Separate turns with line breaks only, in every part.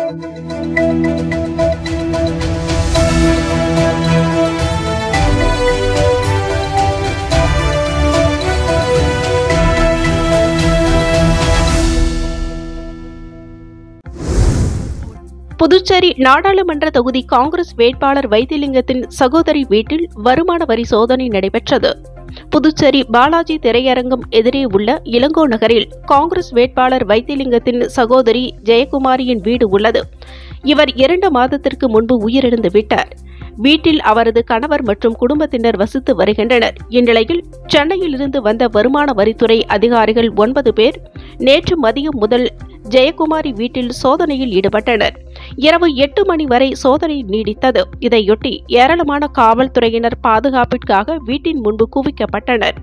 புதுச்சேரி நாடாளுமன்ற தொகுதி காங்கிரஸ் வேட்பாளர் வைத்திலிங்கத்தின் சகோதரி வீட்டில் வருமான வரி சோதனை நடைபெற்றது. புதுச்சேரி பாலாஜி திரையரங்கம் எதிரே உள்ள இளங்கோ நகரில் காங்கிரஸ் வேட்பாளர் வைத்திலிங்கத்தின் சகோதரி ஜெயக்குமாரியின் வீடு உள்ளது. இவர் 2 மாதத்திற்கு முன்பு உயிரிழந்து விட்டார். வீட்டில் அவரது கணவர் மற்றும் குடும்பத்தினர் வசித்து வருகின்றனர். இந்நிலையில் சென்னையிலிருந்து வந்த வருமான வரித்துறை அதிகாரிகள் 9 பேர் நேற்று மதியம் முதல் ஜெயக்குமாரி வீட்டில் சோதனையில் ஈடுபட்டனர். இரவு 8 மணி வரை சோதனை நீடித்தது. இதையொட்டி ஏராளமான காவல்துறையினர் பாதுகாப்பிற்காக வீட்டின் முன்பு குவிக்கப்பட்டனர்.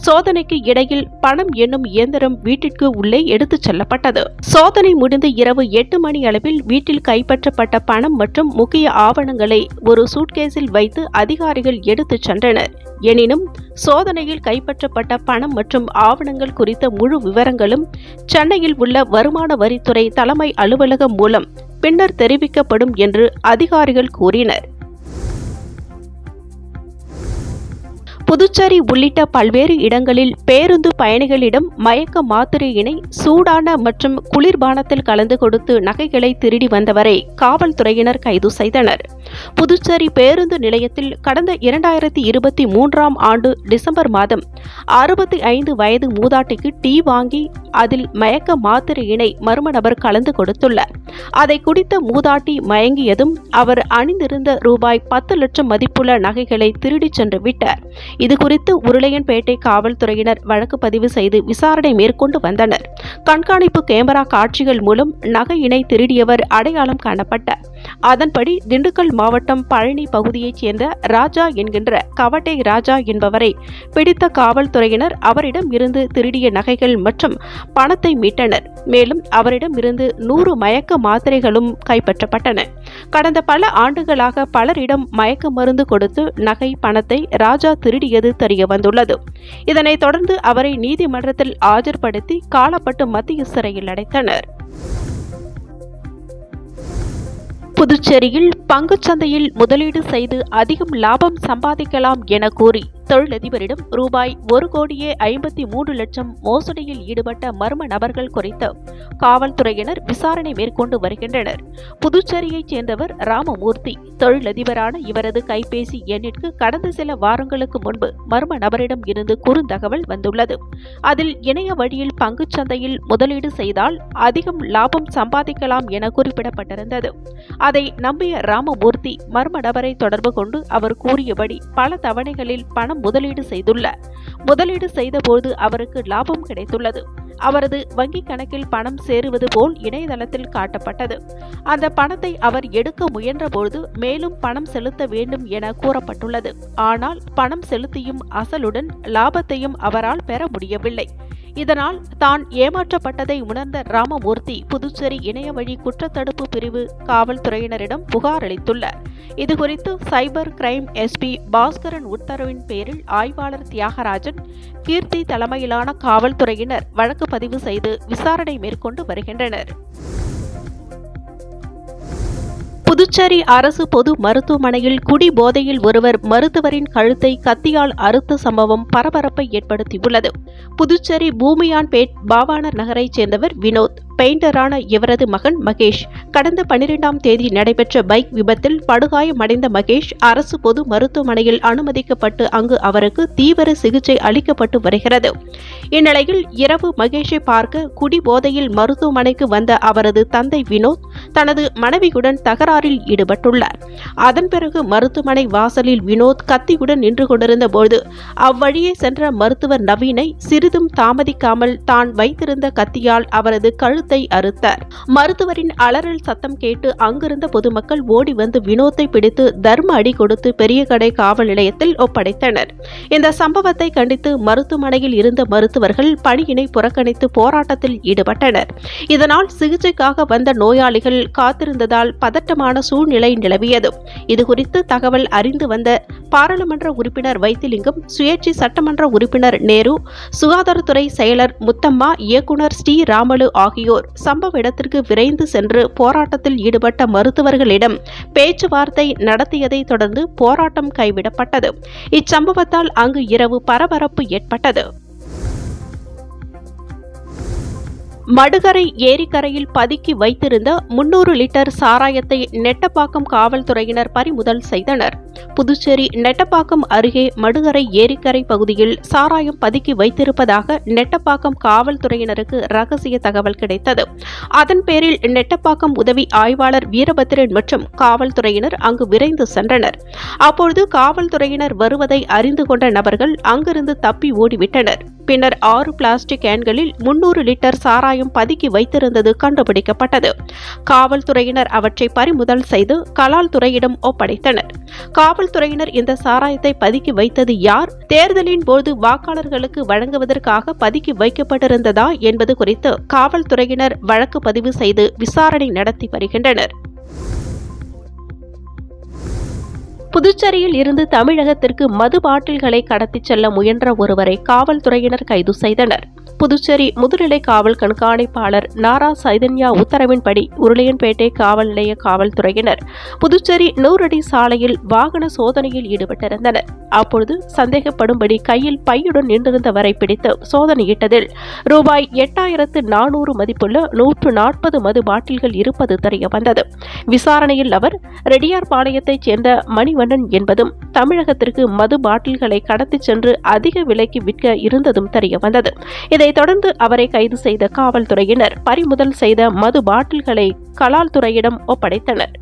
சோதனைக்கு இடையில் பணம் எண்ணும் இயந்திரம் வீட்டிற்கு உள்ளே எடுத்துச் செல்லப்பட்டது. சோதனை முடிந்து இரவு 8 மணி அளவில் வீட்டில் கைப்பற்றப்பட்ட பணம் மற்றும் முக்கிய ஆவணங்களை ஒரு சூட்கேஸில் வைத்து அதிகாரிகள் எடுத்துச் சென்றனர். எனினும் சோதனையில் கைப்பற்றப்பட்ட பணம் மற்றும் ஆவணங்கள் குறித்த முழு விவரங்களும் சென்னையில் உள்ள வருமான வரித்துறை தலைமை அலுவலகம் மூலம் பின்னர் தெரிவிக்கப்படும் என்று அதிகாரிகள் கூறினர். புதுச்சேரி உள்ளிட்ட பல்வேறு இடங்களில் பேருந்து பயணிகளிடம் மயக்க மாத்திரையினை சூடான மற்றும் குளிர்பானத்தில் கலந்து கொடுத்து நகைகளை திருடி வந்தவரை காவல்துறையினர் கைது செய்தனர். புதுச்சேரி பேருந்து நிலையத்தில் கடந்த 2023ஆம் ஆண்டு டிசம்பர் மாதம் 65 வயது மூதாட்டிக்கு டீ வாங்கி அதில் மயக்க மாத்திரையினை மர்ம நபர் கலந்து கொடுத்துள்ளார். அதை குடித்த மூதாட்டி மயங்கியதும் அவர் அணிந்திருந்த ரூபாய் 10 லட்சம் மதிப்புள்ள நகைகளை திருடிச் சென்று விட்டார். இதுகுறித்து உருளையன்பேட்டை காவல்துறையினர் வழக்கு பதிவு செய்து விசாரணை மேற்கொண்டு வந்தனர். கண்காணிப்பு கேமரா காட்சிகள் மூலம் நகையினை திருடியவர் அடையாளம் காணப்பட்டார். அதன்படி திண்டுக்கல் மாவட்டம் பழனி பகுதியைச் சேர்ந்த ராஜா என்கின்ற கவட்டை ராஜா என்பவரை பிடித்த காவல்துறையினர் அவரிடம் இருந்து திருடிய நகைகள் மற்றும் பணத்தை மீட்டனர். மேலும் அவரிடம் இருந்து 100 மயக்க மாத்திரைகளும் கைப்பற்றப்பட்டன. கடந்த பல ஆண்டுகளாக பலரிடம் மயக்க மருந்து கொடுத்து நகை பணத்தை ராஜா திருடியது தெரியவந்துள்ளது. இதனைத் தொடர்ந்து அவரை நீதிமன்றத்தில் ஆஜர்படுத்தி காலப்பட்டு மத்திய சிறையில் அடைத்தனர். புதுச்சேரியில் பங்குச்சந்தையில் முதலீடு செய்து அதிகம் லாபம் சம்பாதிக்கலாம் என கூறி தொழிலதிபரிடம் ரூபாய் 1,53,00,000 மோசடியில் ஈடுபட்ட மர்ம நபர்கள் குறித்து காவல்துறையினர் விசாரணை மேற்கொண்டு வருகின்றனர். புதுச்சேரியைச் சேர்ந்தவர் ராமமூர்த்தி. தொழிலதிபரான இவரது கைபேசி எண்ணிற்கு கடந்த சில வாரங்களுக்கு முன்பு மர்ம நபரிடம் இருந்து குறுந்தகவல் வந்துள்ளது. அதில் இணைய வழியில் பங்குச்சந்தையில் முதலீடு செய்தால் அதிகம் லாபம் சம்பாதிக்கலாம் என குறிப்பிடப்பட்டிருந்தது. அதை நம்பிய ராமமூர்த்தி மர்ம நபரை தொடர்பு கொண்டு அவர் கூறியபடி பல தவணைகளில் பணம் முதலீடு செய்துள்ளார். முதலீடு செய்தபோது அவருக்கு லாபம் கிடைத்துள்ளது. அவரது வங்கிக் கணக்கில் பணம் சேருவது போல் இணையதளத்தில் காட்டப்பட்டது. அந்த பணத்தை அவர் எடுக்க முயன்றபோது மேலும் பணம் செலுத்த வேண்டும் என கூறப்பட்டுள்ளது. ஆனால் பணம் செலுத்தியும் அசலுடன் லாபத்தையும் அவரால் பெற முடியவில்லை. இதனால் தான் ஏமாற்றப்பட்டதை உணர்ந்த ராமமூர்த்தி புதுச்சேரி இணையவழி குற்றத்தடுப்பு பிரிவு காவல்துறையினரிடம் புகார் அளித்துள்ளார். இதுகுறித்து சைபர் கிரைம் எஸ்பி பாஸ்கரன் உத்தரவின் பேரில் ஆய்வாளர் தியாகராஜன், கீர்த்தி தலைமையிலான காவல்துறையினர் வழக்கு பதிவு செய்து விசாரணை மேற்கொண்டு வருகின்றனர். புதுச்சேரி அரசு பொது மருத்துவமனையில் குடி போதையில் ஒருவர் மருத்துவரின் கழுத்தை கத்தியால் அறுத்த சம்பவம் பரபரப்பை ஏற்படுத்தியுள்ளது. புதுச்சேரி பூமியான்பேட் பாவாணர் நகரைச் சேர்ந்தவர் வினோத். பெயிண்டரான இவரது மகன் மகேஷ். கடந்த 12ஆம் தேதி நடைபெற்ற பைக் விபத்தில் படுகாயமடைந்த மகேஷ் அரசு பொது மருத்துவமனையில் அனுமதிக்கப்பட்டு அங்கு அவருக்கு தீவிர சிகிச்சை அளிக்கப்பட்டு வருகிறது. இந்நிலையில் இரவு மகேஷை பார்க்க குடி போதையில் மருத்துவமனைக்கு வந்த அவரது தந்தை வினோத் தனது மனைவியுடன் தகராறில் ஈடுபட்டுள்ளார். அதன் பிறகு மருத்துவமனை வாசலில் வினோத் கத்தியுடன் நின்று கொண்டிருந்த போது அவ்வழியே சென்ற மருத்துவர் நவீனை சிறிதும் தாமதிக்காமல் தான் வைத்திருந்த கத்தியால் அவரது கழுத்தை அறுத்தார். மருத்துவரின் அலறல் சத்தம் கேட்டு அங்கிருந்த பொதுமக்கள் ஓடி வந்து வினோத்தை பிடித்து தர்ம அடி கொடுத்து பெரிய கடை காவல் நிலையத்தில் ஒப்படைத்தனர். இந்த சம்பவத்தை கண்டித்து மருத்துவமனையில் இருந்த மருத்துவர்கள் பணியினை புறக்கணித்து போராட்டத்தில் ஈடுபட்டனர். இதனால் சிகிச்சைக்காக வந்த நோயாளிகள் காத்திருந்ததால் பதட்டமான சூழ்நிலை நிலவியது. இதுகுறித்து தகவல் அறிந்து வந்த பாராளுமன்ற உறுப்பினர் வைத்திலிங்கம், சுயேட்சை சட்டமன்ற உறுப்பினர் நேரு, சுகாதாரத்துறை செயலர் முத்தம்மா, இயக்குநர் ஸ்ரீராமலு ஆகியோர் ஆகியோர் சம்பவ இடத்திற்கு விரைந்து சென்று போராட்டத்தில் ஈடுபட்ட மருத்துவர்களிடம் பேச்சுவார்த்தை நடத்தியதை தொடர்ந்து போராட்டம் கைவிடப்பட்டது. இச்சம்பவத்தால் அங்கு இரவு பரபரப்பு ஏற்பட்டது. மடுகரை ஏரிக்கரையில் பதுக்கி வைத்திருந்த 300 லிட்டர் சாராயத்தை நெட்டப்பாக்கம் காவல்துறையினர் பறிமுதல் செய்தனர். புதுச்சேரி நெட்டப்பாக்கம் அருகே மடுகரை ஏரிக்கரை பகுதியில் சாராயம் பதுக்கி வைத்திருப்பதாக நெட்டப்பாக்கம் காவல்துறையினருக்கு ரகசிய தகவல் கிடைத்தது. அதன் பேரில் நெட்டப்பாக்கம் உதவி ஆய்வாளர் வீரபத்திரன் மற்றும் காவல்துறையினர் அங்கு விரைந்து சென்றனர். அப்பொழுது காவல்துறையினர் வருவதை அறிந்து கொண்ட நபர்கள் அங்கிருந்து தப்பி ஓடிவிட்டனர். பின்னர் 6 பிளாஸ்டிக் கேன்களில் 300 லிட்டர் சாராயம் பதுக்கி வைத்திருந்தது கண்டுபிடிக்கப்பட்டது. காவல்துறையினர் அவற்றை பறிமுதல் செய்து கலால் துறையிடம் ஒப்படைத்தனர். காவல்துறையினர் இந்த சாராயத்தை பதுக்கி வைத்தது யார், தேர்தலின் போது வாக்காளர்களுக்கு வழங்குவதற்காக பதுக்கி வைக்கப்பட்டிருந்ததா என்பது குறித்து காவல்துறையினர் வழக்கு பதிவு செய்து விசாரணை நடத்தி வருகின்றனர். புதுச்சேரியில் இருந்து தமிழகத்திற்கு மது பாட்டில்களை கடத்திச் செல்ல முயன்ற ஒருவரை காவல்துறையினர் கைது செய்தனர். புதுச்சேரி முதுநிலை காவல் கண்காணிப்பாளர் நாரா சைதன்யா உத்தரவின்படி உருளையன்பேட்டை காவல் நிலைய காவல்துறையினர் புதுச்சேரி 100 அடி சாலையில் வாகன சோதனையில் ஈடுபட்டிருந்தனர். அப்பொழுது சந்தேகப்படும்படி கையில் பையுடன் நின்றிருந்தவரை பிடித்து சோதனையிட்டதில் ரூபாய் 8400 மதிப்புள்ள 140 மது பாட்டில்கள் இருப்பது தெரியவந்தது. விசாரணையில் அவர் ரெட்டியார்பாளையத்தைச் சேர்ந்த மணிவண்ணன் என்பதும் தமிழகத்திற்கு மது பாட்டில்களை கடத்திச் சென்று அதிக விலைக்கு விற்க இருந்ததும் தெரியவந்தது. இதைத் தொடர்ந்து அவரை கைது செய்த காவல்துறையினர் பறிமுதல் செய்த மது பாட்டில்களை கலால் துறையிடம் ஒப்படைத்தனர்.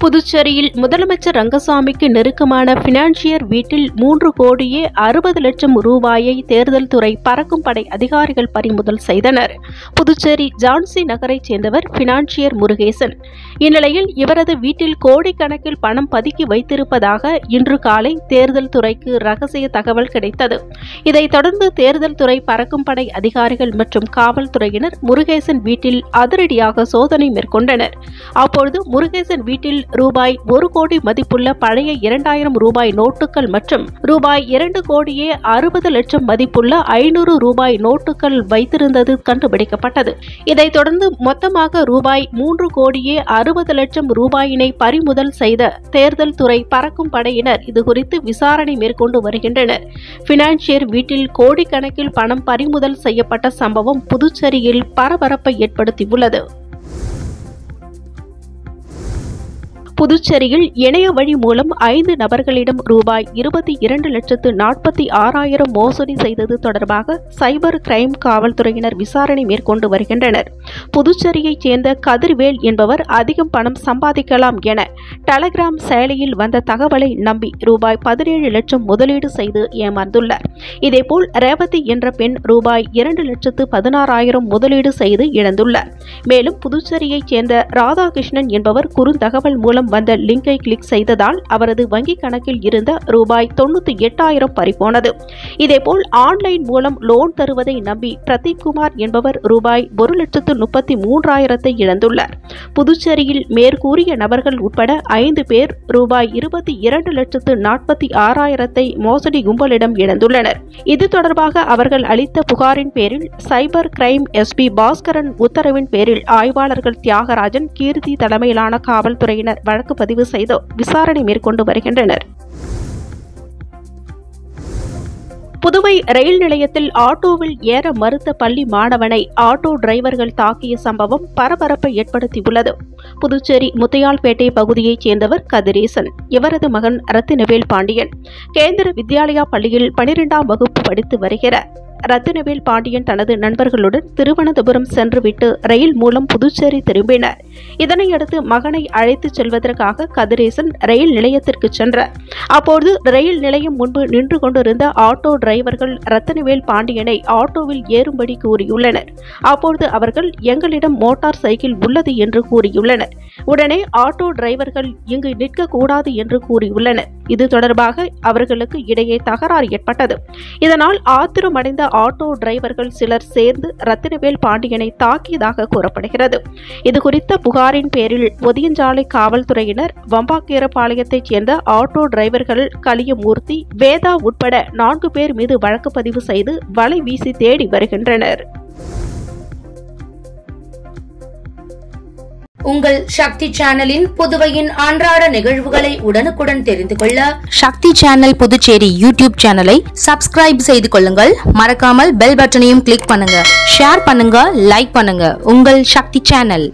புதுச்சேரியில் முதலமைச்சர் ரங்கசாமிக்கு நெருக்கமான பினான்சியர் வீட்டில் 3 கோடியே 60 லட்சம் ரூபாயை தேர்தல் துறை பறக்கும் படை அதிகாரிகள் பறிமுதல் செய்தனர். புதுச்சேரி ஜான்சி நகரைச் சேர்ந்தவர் பினான்சியர் முருகேசன். இந்நிலையில் இவரது வீட்டில் கோடிக்கணக்கில் பணம் பதுக்கி வைத்திருப்பதாக இன்று காலை தேர்தல் துறைக்கு ரகசிய தகவல் கிடைத்தது. இதைத் தொடர்ந்து தேர்தல் துறை பறக்கும் படை அதிகாரிகள் மற்றும் காவல்துறையினர் முருகேசன் வீட்டில் அதிரடியாக சோதனை மேற்கொண்டனர். அப்பொழுது முருகேசன் வீட்டில் ரூபாய் 1 கோடி மதிப்புள்ள பழைய 2000 ரூபாய் நோட்டுகள் மற்றும் ரூபாய் 2 கோடியே 60 லட்சம் மதிப்புள்ள 500 ரூபாய் நோட்டுகள் வைத்திருந்தது கண்டுபிடிக்கப்பட்டது. இதைத் தொடர்ந்து மொத்தமாக ரூபாய் 3 கோடியே 60 லட்சம் ரூபாயினை பறிமுதல் செய்த தேர்தல் துறை பறக்கும் படையினர் இதுகுறித்து விசாரணை மேற்கொண்டு வருகின்றனர். பினான்சியர் வீட்டில் கோடிக்கணக்கில் பணம் பறிமுதல் செய்யப்பட்ட சம்பவம் புதுச்சேரியில் பரபரப்பை ஏற்படுத்தியுள்ளது. புதுச்சேரியில் இணைய வழி மூலம் 5 நபர்களிடம் ரூபாய் 22,46,000 மோசடி செய்தது தொடர்பாக சைபர் கிரைம் காவல்துறையினர் விசாரணை மேற்கொண்டு வருகின்றனர். புதுச்சேரியைச் சேர்ந்த கதிர்வேல் என்பவர் அதிகம் பணம் சம்பாதிக்கலாம் என டெலகிராம் செயலியில் வந்த தகவலை நம்பி ரூபாய் 17 லட்சம் முதலீடு செய்து ஏமாந்துள்ளார். இதேபோல் ரேவதி என்ற பெண் ரூபாய் 2,16,000 முதலீடு செய்து இழந்துள்ளார். மேலும் புதுச்சேரியைச் சேர்ந்த ராதாகிருஷ்ணன் என்பவர் குறுந்தகவல் மூலம் வந்த லிங்கை கிளிக் செய்ததால் அவரது வங்கிக் கணக்கில் இருந்த ரூபாய் 98,000 பறிபோனது. இதேபோல் ஆன்லைன் மூலம் லோன் தருவதை நம்பி பிரதீப்குமார் என்பவர் ரூபாய் 1,33,000 இழந்துள்ளார். புதுச்சேரியில் மேற்கூறிய நபர்கள் உட்பட 5 பேர் ரூபாய் 22,46,000 மோசடி கும்பலிடம் இழந்துள்ளனர். இது தொடர்பாக அவர்கள் அளித்த புகாரின் பேரில் சைபர் கிரைம் SP பாஸ்கரன் உத்தரவின் பேரில் ஆய்வாளர்கள் தியாகராஜன், கீர்த்தி தலைமையிலான காவல்துறையினர் வழக்கு பதிவு செய்து விசாரணை மேற்கொண்டு வருகின்றனர். புதுவை ரயில் நிலையத்தில் ஆட்டோவில் ஏற மறுத்த பள்ளி மாணவனை ஆட்டோ டிரைவர்கள் தாக்கிய சம்பவம் பரபரப்பை ஏற்படுத்தியுள்ளது. புதுச்சேரி முத்தையால்பேட்டை பகுதியைச் சேர்ந்தவர் கதிரேசன். இவரது மகன் ரத்தினவேல் பாண்டியன் கேந்திர வித்யாலயா பள்ளியில் 12ஆம் வகுப்பு படித்து வருகிறார். ரத்தினவேல் பாண்டியன் தனது நண்பர்களுடன் திருவனந்தபுரம் சென்றுவிட்டு ரயில் மூலம் புதுச்சேரி திரும்பினார். இதனையடுத்து மகனை அழைத்துச் செல்வதற்காக கதிரேசன் ரயில் நிலையத்திற்கு சென்றார். அப்போது ரயில் நிலையம் முன்பு நின்று கொண்டிருந்த ஆட்டோ டிரைவர்கள் ரத்தினவேல் பாண்டியனை ஆட்டோவில் ஏறும்படி கூறியுள்ளனர். அப்போது அவர்கள் எங்களிடம் மோட்டார் சைக்கிள் உள்ளது என்று கூறியுள்ளனர். உடனே ஆட்டோ டிரைவர்கள் இங்கு நிற்கக்கூடாது என்று கூறியுள்ளனர். இது தொடர்பாக அவர்களுக்கு இடையே தகராறு ஏற்பட்டது. இதனால் ஆத்திரமடைந்த ஆட்டோ டிரைவர்கள் சிலர் சேர்ந்து ரத்தினவேல் பாண்டியனை தாக்கியதாக கூறப்படுகிறது. இதுகுறித்த புகாரின் பேரில் ஒதியஞ்சாலை காவல்துறையினர் வம்பாக்கீரபாளையத்தைச் சேர்ந்த ஆட்டோ டிரைவர்கள் கலியமூர்த்தி, வேதா உட்பட 4 பேர் மீது வழக்கு பதிவு செய்து வலை வீசி தேடி வருகின்றனர்.
உங்கள் சக்தி சேனலின் புதுவையின் அன்றாட நிகழ்வுகளை உடனுக்குடன் தெரிந்து கொள்ள சக்தி சேனல் புதுச்சேரி யூடியூப் சேனலை சப்ஸ்கிரைப் செய்து கொள்ளுங்கள். மறக்காமல் பெல் பட்டனையும் கிளிக் பண்ணுங்க. ஷேர் பண்ணுங்க, லைக் பண்ணுங்க. உங்கள் சக்தி சேனல்.